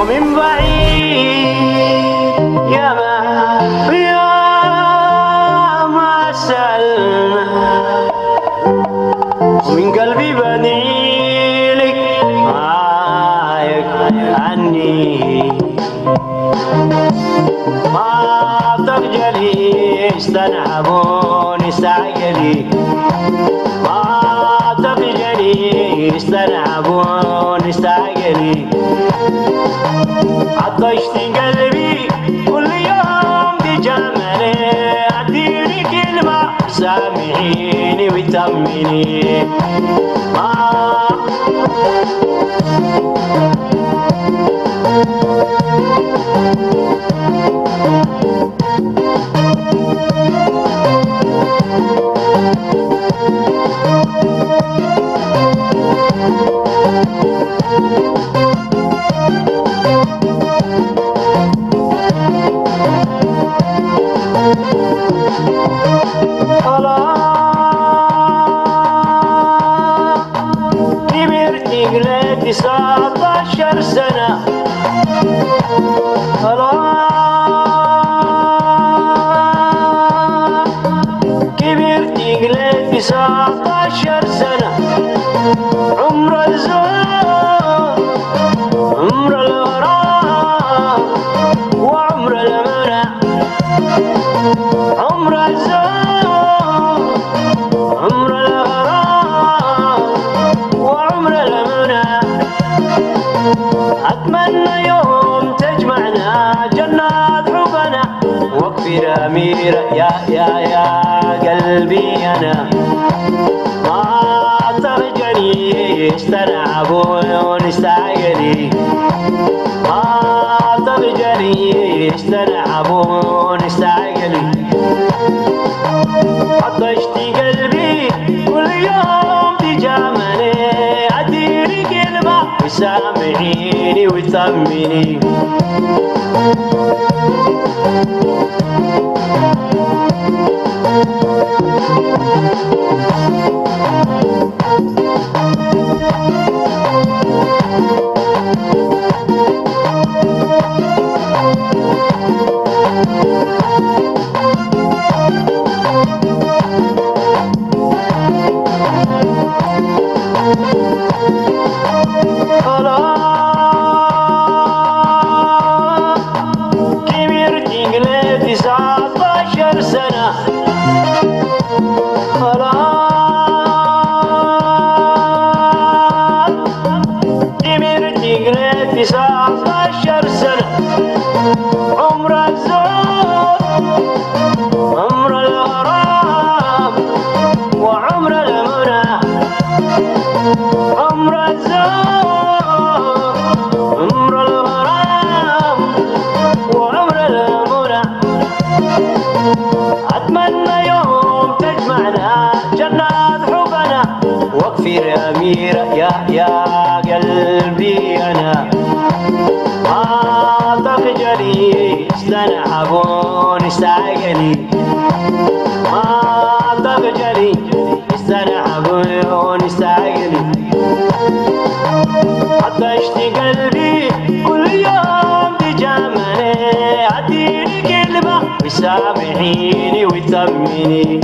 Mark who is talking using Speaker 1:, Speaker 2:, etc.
Speaker 1: ومن بعيد يا ما سألنا، ومن قلبي بديلك معاك عني. ما تخجلي استنعبون استعجلي، ما تخجلي استنعبون استعجلي. عطشت قلبي كل يوم بجمالي، اديني كلمة سامحيني وتأمني. كبرت قلت 19 سنة، كبرت قلت 19 سنة. عمر الزهور عمر الغرام وعمر المنى، عمر الزهور عمر الغرام وعمر المنى. أتمنى يوم تجمعنا جنات حبنا، واكفر أميرة يا قلبي أنا. ما ترجعني استنعبون استعجلي، ما ترجعني استنعبون استعجلي. عطشت قلبي كل يوم بجمالي، اديني كلمة وسامحيني وتأمني. كبرت قلت 19 سنة، كبرت قلت 19 سنة. عمر الزهور عمر الغرام وعمر المنى، عمر الزهور عمر الغرام وعمر المنى. أتمنى يوم تجمعنا جنات حبنا، واكفر أميرة يا قلبي أنا. ما تخجلي استنعبون استعجلي، ما تخجلي استنعبون استعجلي. عطشت قلبي كل يوم بجمالي، اديني كلمة وسامحيني وتأمني.